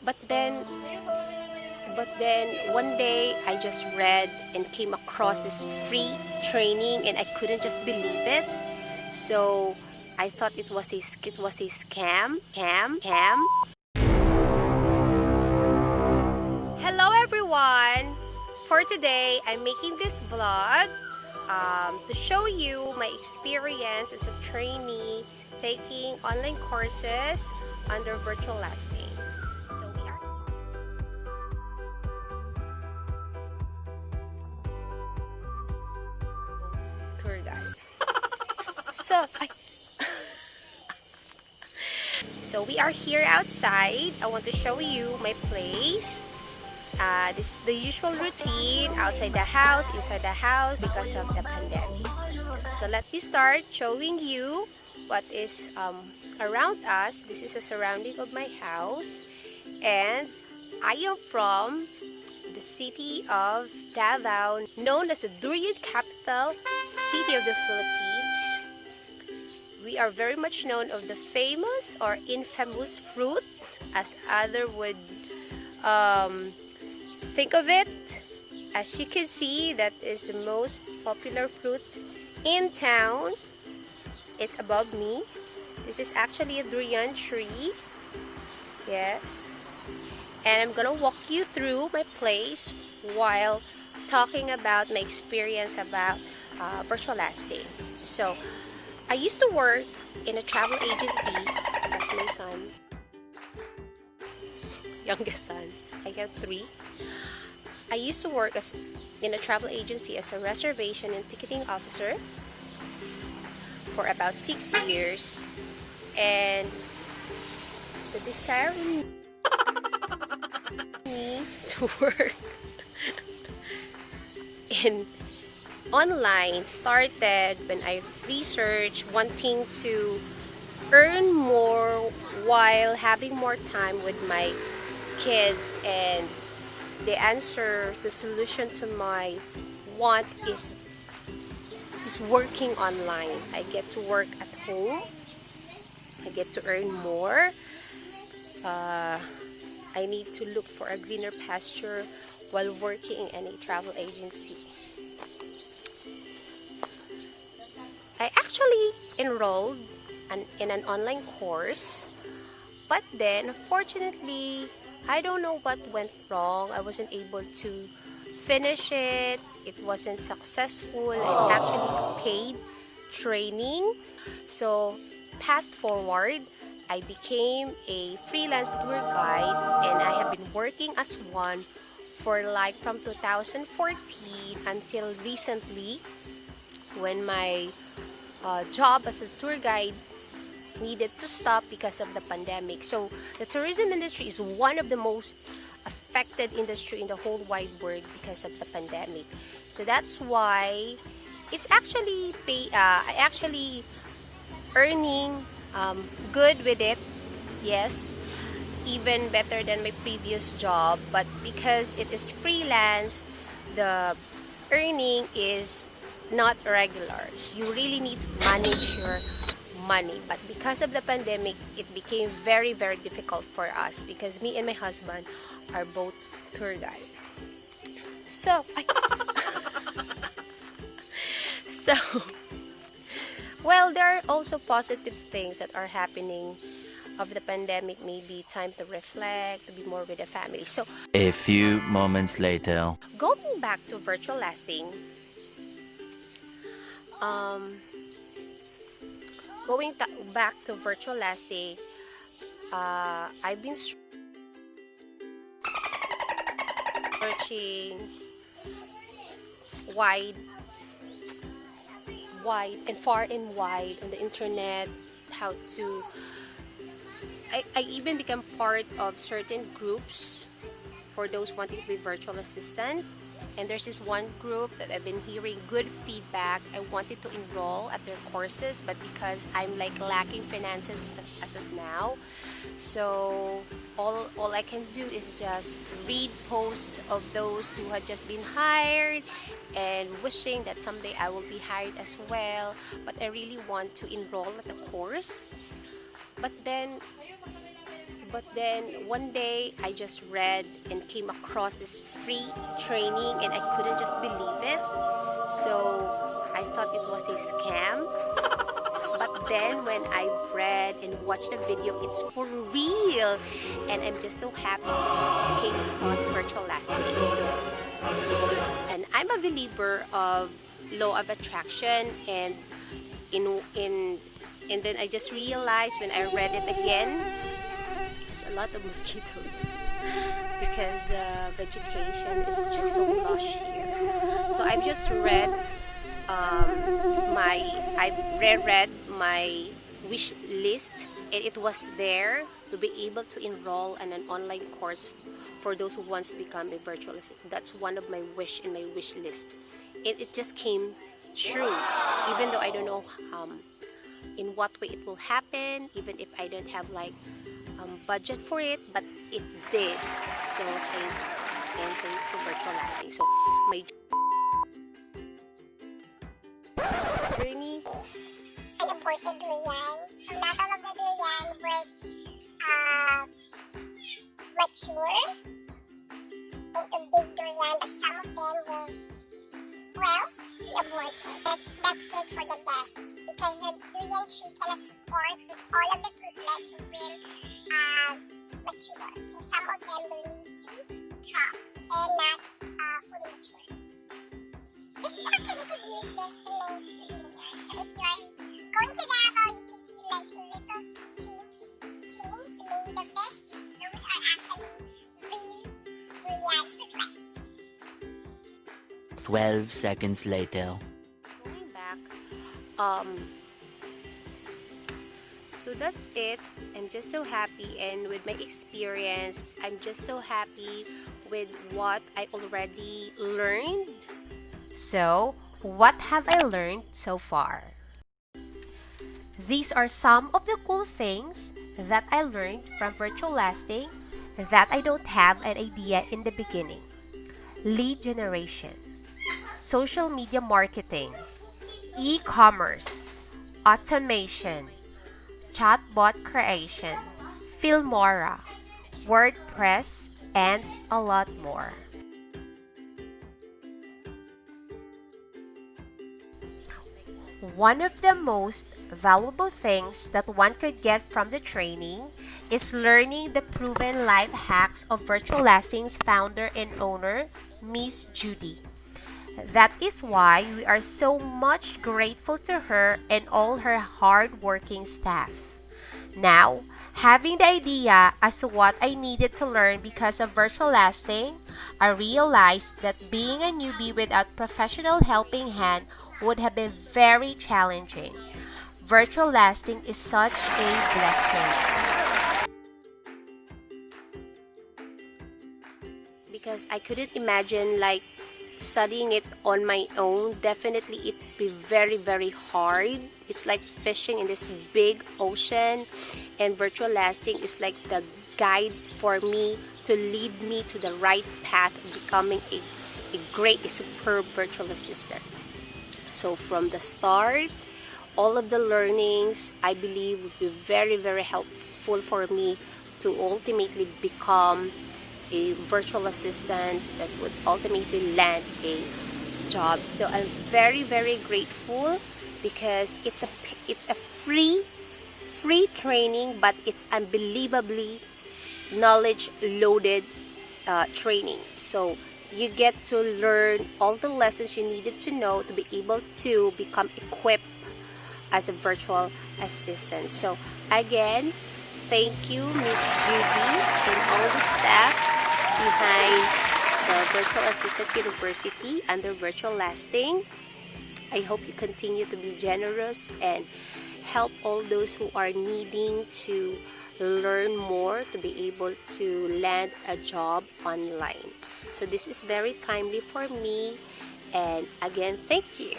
But then one day I just read and came across this free training and I couldn't just believe it. So I thought it was a scam. Hello everyone. For today, I'm making this vlog to show you my experience as a trainee taking online courses under Virtualasting. So we are tour guide. So so we are here outside. I want to show you my place. This is the usual routine outside the house, inside the house because of the pandemic. So let me start showing you what is around us. This is the surrounding of my house, and I am from the city of Davao, known as the durian capital city of the Philippines. We are very much known of the famous or infamous fruit, as other would think of it. As you can see, that is the most popular fruit in town. It's above me. This is actually a durian tree. Yes. And I'm gonna walk you through my place while talking about my experience about Virtualasting. So, I used to work in a travel agency. That's my son. Youngest son. I have 3. I used to work in a travel agency as a reservation and ticketing officer for about 6 years, and the desire in me to work in online started when I researched wanting to earn more while having more time with my kids, and the answer, the solution to my want is working online. I get to work at home. I get to earn more. I need to look for a greener pasture while working in a travel agency. I actually enrolled in an online course, but then unfortunately I don't know what went wrong. I wasn't able to finish it. It wasn't successful. I actually paid training. So fast forward, I became a freelance tour guide, and I have been working as one for like from 2014 until recently, when my job as a tour guide needed to stop because of the pandemic. So the tourism industry is one of the most affected industry in the whole wide world because of the pandemic. So that's why it's actually I actually earning good with it. Yes, even better than my previous job, but because it is freelance, the earning is not regular. So you really need to manage your money. But because of the pandemic, it became very, very difficult for us because me and my husband are both tour guide. So, so, well, there are also positive things that are happening of the pandemic. Maybe time to reflect, to be more with the family. So, a few moments later. going back to Virtualasting, back to Virtualasting, I've been searching wide and far and wide on the internet how to. I even become part of certain groups for those wanting to be virtual assistant. And there's this one group that I've been hearing good feedback. I wanted to enroll at their courses, but because I'm like lacking finances as of now, so all I can do is just read posts of those who had just been hired and wishing that someday I will be hired as well. But I really want to enroll at the course. But then But then one day I just read and came across this free training and I couldn't just believe it. So I thought it was a scam. But then when I read and watched the video, it's for real. And I'm just so happy I came across Virtualasting. And I'm a believer of law of attraction, and and then I just realized when I read it again, there's a lot of mosquitoes because the vegetation is just so lush here. So I've just read I've reread my wish list, and it was there to be able to enroll in an online course for those who wants to become a virtual assistant. That's one of my wish in my wish list. It just came true, even though I don't know in what way it will happen, even if I don't have like budget for it, but it did. So thanks to Virtualasting. So my journey. An imported durian. So not all of the durian would mature into big durian, but some of them will, well, be aborted. That's it for the best, because the durian tree cannot support if all of the fruitlets will mature. So some of them will need to drop and not fully mature. This is actually, you could use this to make souvenirs. So if you're going to Davao, you can see like little keychains made of this. Those are actually real durian fruitlets. 12 seconds later. Going back, so that's it. I'm just so happy, and with my experience, I'm just so happy with what I already learned. So, what have I learned so far? These are some of the cool things that I learned from Virtualasting that I don't have an idea in the beginning. Lead generation, social media marketing, e-commerce, automation, chatbot creation, Filmora, WordPress, and a lot more. One of the most valuable things that one could get from the training is learning the proven life hacks of Virtualasting's founder and owner, Miss Judy. That is why we are so much grateful to her and all her hard-working staff. Now, having the idea as to what I needed to learn because of Virtualasting, I realized that being a newbie without professional helping hand would have been very challenging. Virtualasting is such a blessing. Because I couldn't imagine like studying it on my own. Definitely it'd be very, very hard. It's like fishing in this big ocean, and Virtualasting is like the guide for me to lead me to the right path of becoming a superb virtual assistant. So from the start, all of the learnings I believe would be very, very helpful for me to ultimately become a virtual assistant that would ultimately land a job. So I'm very, very grateful because it's a free training, but it's unbelievably knowledge loaded training. So you get to learn all the lessons you needed to know to be able to become equipped as a virtual assistant. So again, thank you, Miss Judy, and all the staff behind the Virtual Assistant University under Virtualasting. I hope you continue to be generous and help all those who are needing to learn more to be able to land a job online. So this is very timely for me, and again, thank you.